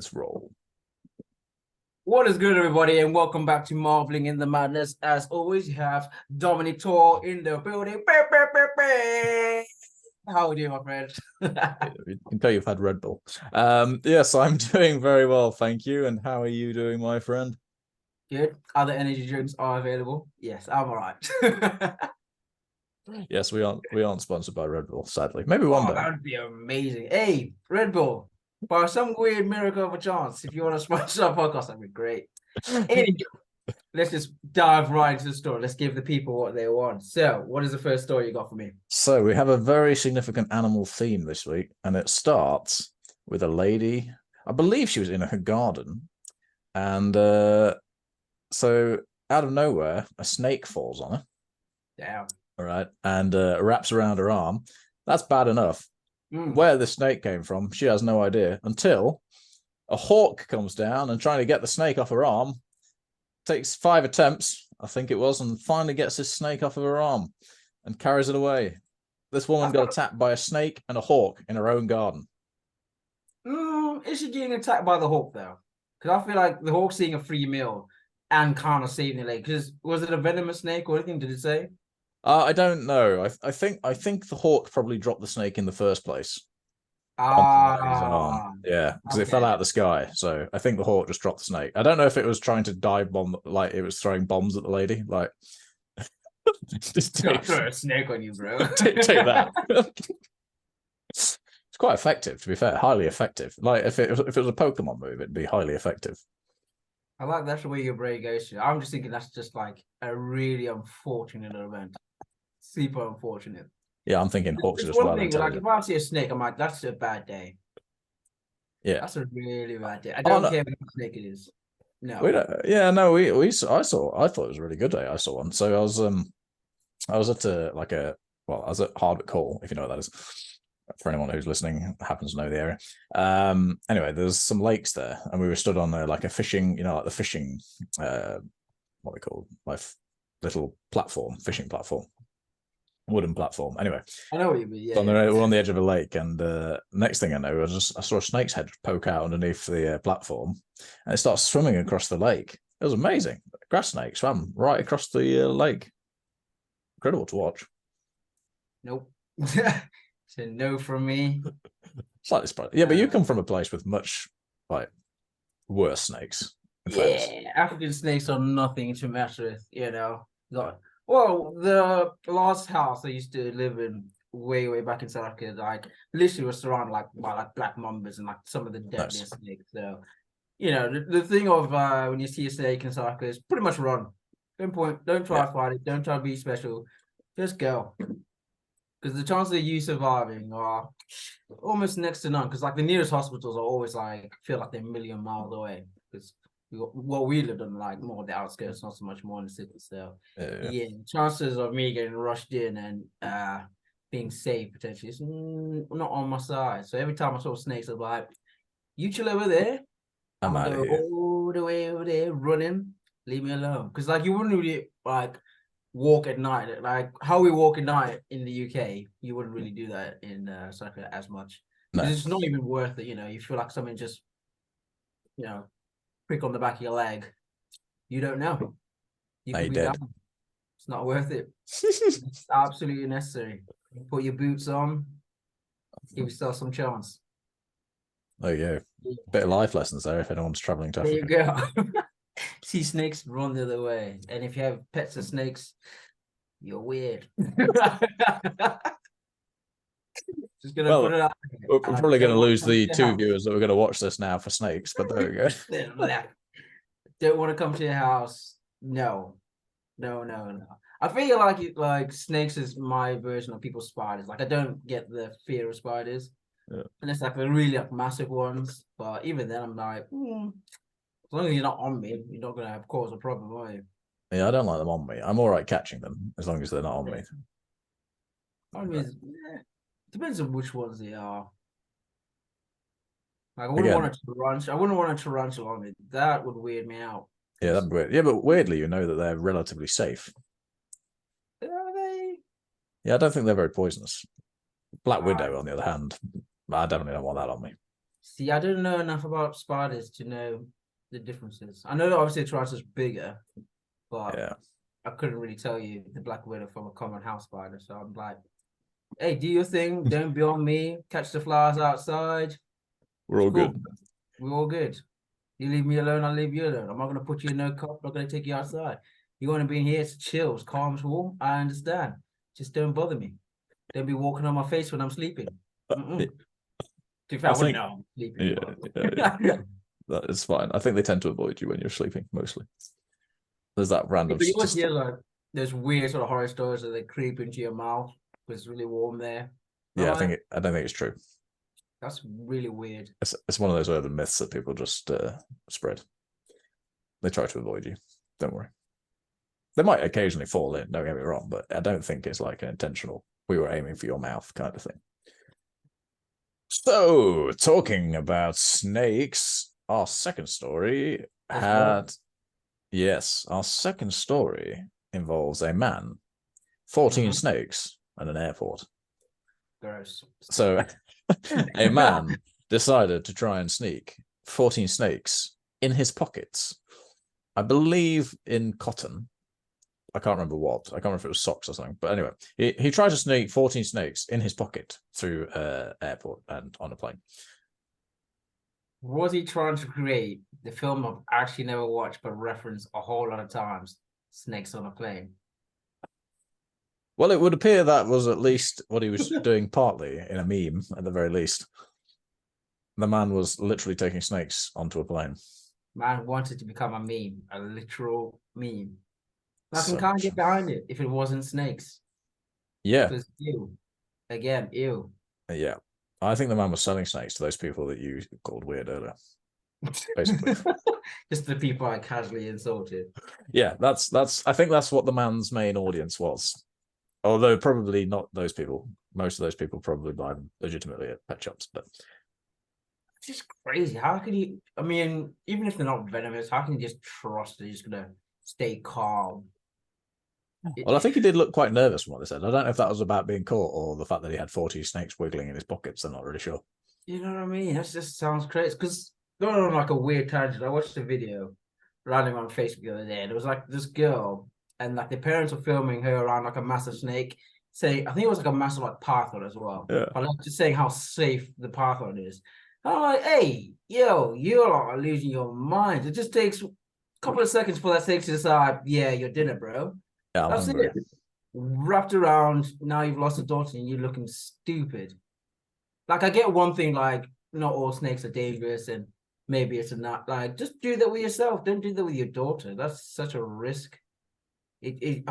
Let's roll. What is good, everybody, and welcome back to Marveling in the Madness. As always, you have Dominic Tor in the building. How are you doing, my friend? You can tell you've had Red Bull. Yes, I'm doing very well, thank you. And how are you doing, my friend? Good. Other energy drinks are available. Yes, I'm all right. Yes, we aren't sponsored by Red Bull, sadly. Maybe one day. That would be amazing. Hey, Red Bull, by some weird miracle of a chance, if you want to sponsor our podcast, that'd be great. Anyway, let's just dive right into the story. Let's give the people what they want. So, what is the first story you got for me? So we have a very significant animal theme this week, and it starts with a lady. I believe she was in her garden, and so out of nowhere, a snake falls on her. Damn. All right, and wraps around her arm. That's bad enough. Where the snake came from, she has no idea until a hawk comes down and trying to get the snake off her arm. Takes 5 attempts, I think it was, and finally gets this snake off of her arm and carries it away. This woman got attacked by a snake and a hawk in her own garden. Is she getting attacked by the hawk, though? Because I feel like the hawk's seeing a free meal and kind of saving the leg. Because was it a venomous snake or anything? Did it say? I don't know. I think the hawk probably dropped the snake in the first place. Ah, yeah, because okay. it fell out of the sky. So I think the hawk just dropped the snake. I don't know if it was trying to dive bomb, like it was throwing bombs at the lady. Like, just throw a snake on you, bro. take that. It's quite effective, to be fair. Highly effective. Like if it was a Pokemon move, it'd be highly effective. I like that's the way your brain goes to. I'm just thinking that's just like a really unfortunate event. Super unfortunate. Yeah, I'm thinking hawks are just one thing. Like if I see a snake, I'm like, that's a bad day. Yeah, that's a really bad day. I don't care what snake it is. No. I thought it was a really good day. I saw one. So I was at I was at Hardwick Hall, if you know what that is. For anyone who's listening, happens to know the area. Anyway, there's some lakes there, and we were stood on like a fishing, like the fishing, what they call like little platform, fishing platform. Wooden platform. Anyway, I know what you mean. Yeah, we're on the edge of a lake, and next thing I know, I saw a snake's head poke out underneath the platform, and it starts swimming across the lake. It was amazing. A grass snake swam right across the lake. Incredible to watch. Nope. So no from me. Slightly surprised. Yeah, but you come from a place with much like worse snakes. African snakes are nothing to mess with. Well, the last house I used to live in way back in South Africa, like literally was surrounded by like black mambas and like some of the deadliest snakes. So, the thing of when you see a snake in South Africa is pretty much run. Don't try to fight it. Don't try to be special. Just go. Because the chances of you surviving are almost next to none. Because like the nearest hospitals are always like feel like they're a million miles away. Because we lived on like more of the outskirts, not so much more in the city. So chances of me getting rushed in and being safe potentially is not on my side. So every time I saw snakes, I was like, "You chill over there. I'm gonna go all the way over there running. Leave me alone." Because like you wouldn't really like walk at night. Like how we walk at night in the UK, you wouldn't really do that in South Africa as much. No. It's not even worth it. You feel like something just prick on the back of your leg. You don't know. You could be dead. It's not worth it. It's absolutely necessary. Put your boots on. Give yourself some chance. There you go. Bit of life lessons there if anyone's traveling to Africa. There you go. See snakes, run the other way. And if you have pets of snakes, you're weird. Just gonna put it out. We're probably going to lose the 2 viewers that we're going to watch this now for snakes, but there we go. Don't want to come to your house. No. I feel like snakes is my version of people's spiders. Like I don't get the fear of spiders. Yeah. And it's like the really massive ones. But even then I'm like, as long as you're not on me, you're not gonna cause a problem, are you? Yeah, I don't like them on me. I'm all right catching them as long as they're not on me. I mean, depends on which ones they are. Like I wouldn't want a tarantula on me. That would weird me out. Yeah, that'd be weird. Yeah, but weirdly, you know that they're relatively safe. Are they? Yeah, I don't think they're very poisonous. Black Widow, on the other hand, I definitely don't want that on me. See, I don't know enough about spiders to know the differences. I know that obviously a tarantula's bigger, but Yeah, I couldn't really tell you the black widow from a common house spider. So I'm like, hey, do your thing. Don't be on me. Catch the flowers outside. we're It's all cool. good. We're all good. You leave me alone, I'll leave you alone. I'm not gonna put you in no cup. I'm not gonna take you outside. You want to be in here to chill, it's calm, it's warm. I understand. Just don't bother me. Don't be walking on my face when I'm sleeping. Mm-mm. To be fair, I I wouldn't think, know I'm sleeping, yeah, but yeah, that is fine. I think they tend to avoid you when you're sleeping mostly. There's that random but you always just hear like there's weird sort of horror stories that they creep into your mouth because it's really warm there. I'm yeah. like, I don't think it's true. that's really weird. It's one of those urban myths that people just spread. They try to avoid you. Don't worry. They might occasionally fall in. Don't get me wrong, but I don't think it's like an intentional. We were aiming for your mouth kind of thing. So, talking about snakes, our second story Let's go. yes, our second story involves a man, 14 snakes, and an airport. Gross. So, a man decided to try and sneak 14 snakes in his pockets. I believe in cotton. I can't remember what. I can't remember if it was socks or something. But anyway, he tried to sneak 14 snakes in his pocket through airport and on a plane. Was he trying to create the film I've actually never watched but referenced a whole lot of times? Snakes on a Plane. Well, it would appear that was at least what he was doing partly in a meme, at the very least. The man was literally taking snakes onto a plane. Man wanted to become a meme, a literal meme. I can So kind of much. get behind it if it wasn't snakes. Yeah, Because ew. Again, ew. yeah. I think the man was selling snakes to those people that you called weird earlier. Basically. Just the people I casually insulted. Yeah, that's I think that's what the man's main audience was. Although probably not those people. Most of those people probably buy them legitimately at pet shops. But It's just crazy. How can you? I mean, even if they're not venomous, how can you just trust they're just gonna stay calm? well, I think he did look quite nervous from what they said. I don't know if that was about being caught or the fact that he had 40 snakes wiggling in his pockets. I'm not really sure. You know what I mean? That just sounds crazy. Because going on like a weird tangent, I watched a video running on Facebook the other day, and it was like this girl, and like the parents were filming her around like a massive snake. Saying, I think it was like a massive like python as well. Yeah. But like just saying how safe the python is. And I'm like, hey, yo, you are losing your mind. It just takes a couple of seconds for that snake to decide, yeah, your dinner, bro. Yeah, I'm That's hungry. it. Wrapped around, now you've lost a daughter and you're looking stupid. Like I get one thing, like not all snakes are dangerous, and maybe it's not. Like just do that with yourself. Don't do that with your daughter. That's such a risk. It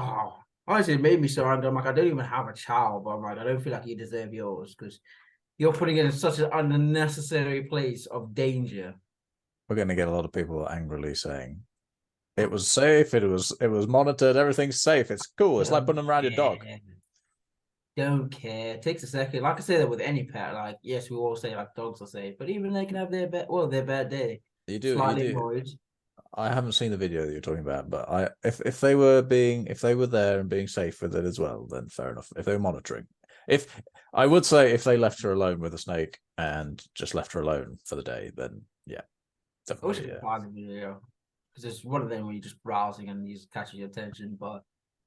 honestly it made me so angry. I'm like, I don't even have a child, but I'm like, I don't feel like you deserve yours because you're putting it in such an unnecessary place of danger. We're going to get a lot of people angrily saying it was safe. It was monitored. Everything's safe. It's cool. It's like putting them around your dog. Don't care. It takes a second. Like I say that with any pet. Like, yes, we all say like dogs are safe, but even they can have their bad day. You Slightly do. annoyed. I haven't seen the video that you're talking about, but if they were there and being safe with it as well, then fair enough. If they were monitoring, if I would say if they left her alone with a snake and just left her alone for the day, then yeah, I wish I definitely. could find the video because it's one of them where you're just browsing and he's catching your attention. But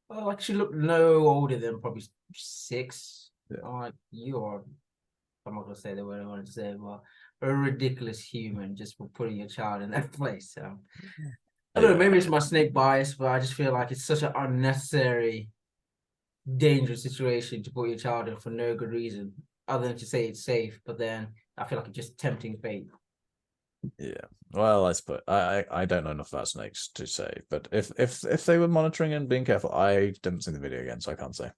like she looked no older than probably 6. Yeah. I'm like, you are. I'm not gonna say the word I wanted to say, but a ridiculous human just for putting your child in that place. So I don't know. Maybe it's my snake bias, but I just feel like it's such an unnecessary, dangerous situation to put your child in for no good reason, other than to say it's safe. But then I feel like it's just tempting fate. Yeah. Well, I suppose I don't know enough about snakes to say, but if they were monitoring and being careful, I didn't see the video again, so I can't say.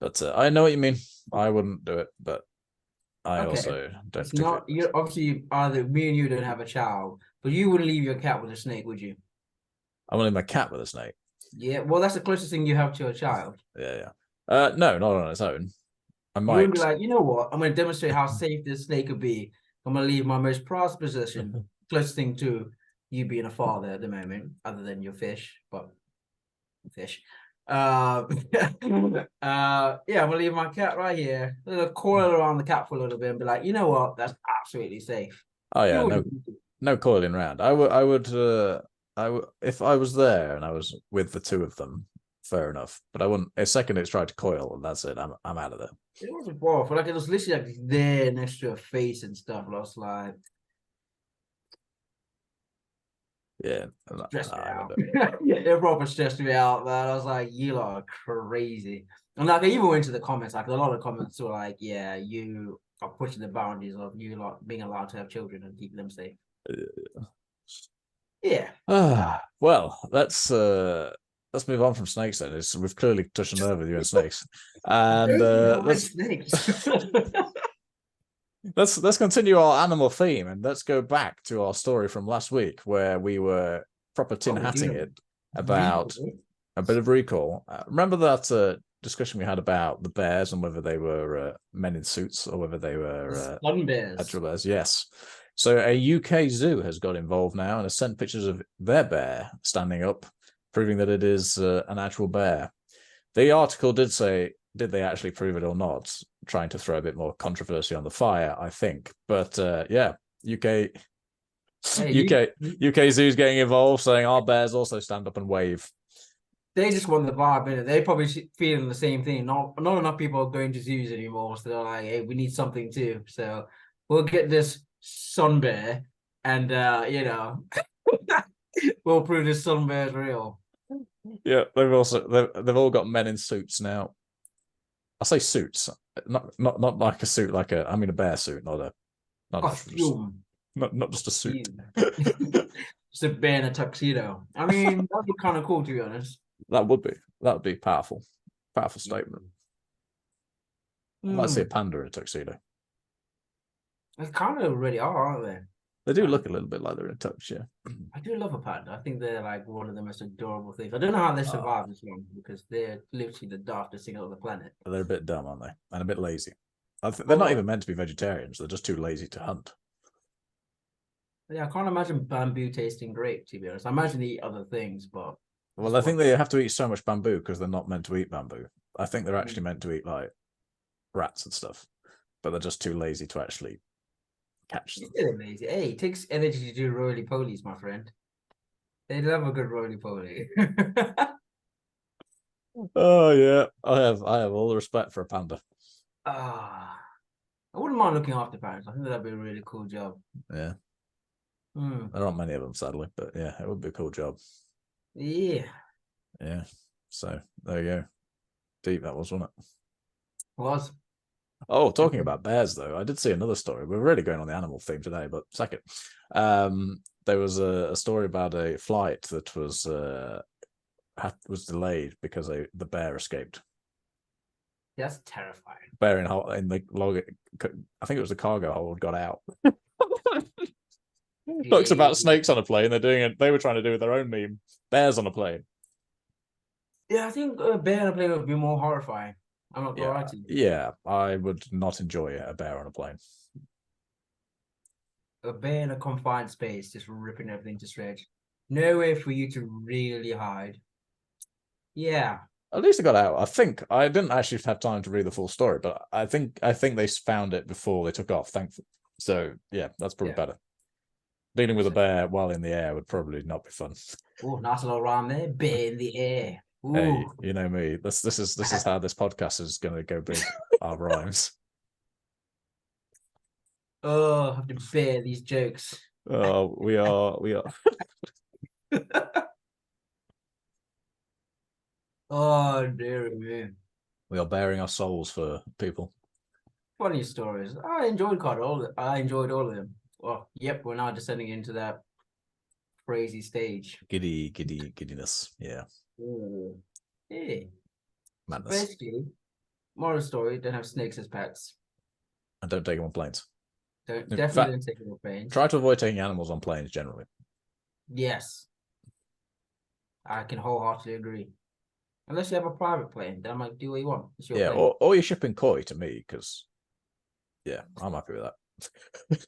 But I know what you mean. I wouldn't do it, but I Okay. also don't It's not particularly. you're obviously either me and you don't have a child, but you wouldn't leave your cat with a snake, would you? I'm gonna leave my cat with a snake. Yeah, well, that's the closest thing you have to a child. Yeah, yeah. No, not on its own. I You wouldn't be might. like, you know what? I'm going to demonstrate how safe this snake could be. I'm going to leave my most prized possession, closest thing to you being a father at the moment, other than your fish, but fish. Uh, yeah, I'm gonna leave my cat right here. I'm gonna coil around the cat for a little bit and be like, you know what? That's absolutely safe. Oh You yeah, wouldn't. no coiling round. I would if I was there and I was with the two of them, fair enough. But I wouldn't. A second it's tried to coil, and that's it. I'm out of there. It wasn't far, but like it was literally like there next to her face and stuff. And I was like, Yeah, stressed me I out. would. It proper stressed me out, man. I was like, you lot are crazy. And like I even went to the comments, like a lot of comments were like, yeah, you are pushing the boundaries of you lot being allowed to have children and keep them safe. Yeah. Well, let's move on from snakes then. We've clearly touched a nerve with you and snakes, and let's snakes. let's continue our animal theme and let's go back to our story from last week where we were proper tin hatting it about a bit of recall. Remember that discussion we had about the bears and whether they were men in suits or whether they were Sunbears. actual bears? Yes. So a UK zoo has got involved now and has sent pictures of their bear standing up, proving that it is an actual bear. The article did say, did they actually prove it or not? Trying to throw a bit more controversy on the fire, I think. But yeah, UK Zoo's getting involved, saying our bears also stand up and wave. They just want the vibe, innit? They probably feeling the same thing. Not enough people are going to zoos anymore, so they're like, "Hey, we need something too." So we'll get this sun bear, and we'll prove this sun bear is real. Yeah, they've all got men in suits now. I say suits, not like a suit, like a a bear suit, not Costume. not just a suit. Just a bear in a tuxedo. I mean, that'd be kind of cool, to be honest. That would be powerful statement. I'd like to see a panda in a tuxedo. They kind of already are, aren't they? They do look a little bit like they're in a tux, yeah. I do love a panda. I think they're like one of the most adorable things. I don't know how they survive this long because they're literally the daftest thing on the planet. They're a bit dumb, aren't they? And a bit lazy. They're not even meant to be vegetarians. They're just too lazy to hunt. Yeah, I can't imagine bamboo tasting great, to be honest. I imagine they eat other things, but... Well, I think they have to eat so much bamboo because they're not meant to eat bamboo. I think they're actually meant to eat, like, rats and stuff. But they're just too lazy to actually catch them. They're lazy. Hey, it takes energy to do roly-polies, my friend. They love a good roly-poly. Oh, yeah. I have all the respect for a panda. I wouldn't mind looking after parrots. I think that'd be a really cool job. Yeah. There aren't many of them, sadly, but yeah, it would be a cool job. Yeah. Yeah. So there you go. Deep that was, wasn't it? Was. Oh, talking about bears, though, I did see another story. We're really going on the animal theme today, but second, there was a story about a flight that was delayed because the bear escaped. That's terrifying. Bear in the log, I think it was the cargo hold, got out. Talks about snakes on a plane. They were trying to do their own meme. Bears on a plane. Yeah, I think a bear on a plane would be more horrifying. I'm not gonna lie to you. Yeah, I would not enjoy a bear on a plane. A bear in a confined space, just ripping everything to shreds. Nowhere for you to really hide. Yeah. At least it got out. I think I didn't actually have time to read the full story, but I think they found it before they took off. Thankfully, so yeah, that's probably better. Dealing with a bear while in the air would probably not be fun. Oh, nice little rhyme there. Bear in the air. Ooh. Hey, you know me. This is how this podcast is going to go big. Our rhymes. Oh, I have to bear these jokes. Oh, we are. Oh, dear me. We are bearing our souls for people. Funny stories. I enjoyed all of them. Well, yep, we're now descending into that crazy stage. Giddiness. Yeah. Ooh. Yeah. Madness. Basically, moral story: don't have snakes as pets. And don't take them on planes. Definitely don't take them on planes. Try to avoid taking animals on planes generally. Yes, I can wholeheartedly agree. Unless you have a private plane, then I'm like, do what you want. It's your plane. Or you're shipping koi to me because, yeah, I'm happy with that.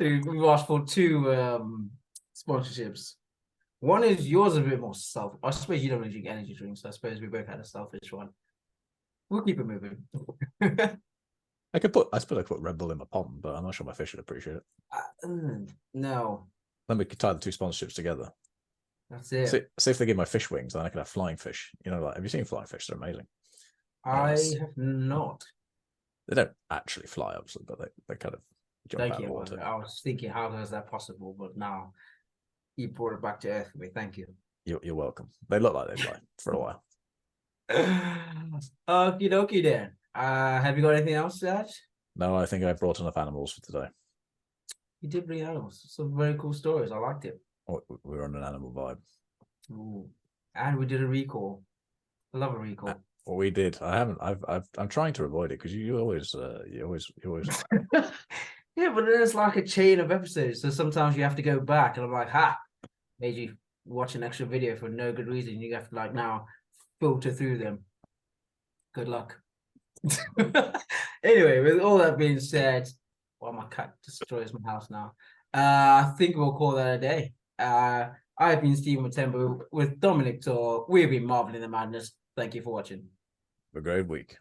We've asked for 2 sponsorships. One is yours a bit more self. I suppose you don't really drink energy drinks. So I suppose we both had a selfish one. We'll keep it moving. I suppose I could put Red Bull in my pond, but I'm not sure my fish would appreciate it. No, Then we could tie the two sponsorships together. that's it. See if they give my fish wings, then I could have flying fish. You know, like have you seen flying fish? They're amazing. I have not. They don't actually fly, obviously, but they kind of jump Thank out of you. water. I was thinking, how is that possible? But now you brought it back to earth for me. Thank you. You're welcome. They look like they fly for a while. Okie dokie then. Have you got anything else to add? No, I think I brought enough animals for today. You did bring animals. Some very cool stories. I liked it. We were on an animal vibe. Ooh. And we did a recall. I love a recall. Well, we did. I'm trying to avoid it because you always. Yeah, but then it's like a chain of episodes. So sometimes you have to go back, and I'm like, made you watch an extra video for no good reason. You have to like now filter through them. Good luck. Anyway, with all that being said, well, my cat destroys my house now. I think we'll call that a day. I've been Stephen Matembo with Dominic Tor. We've been marveling the madness. Thank you for watching. A great week.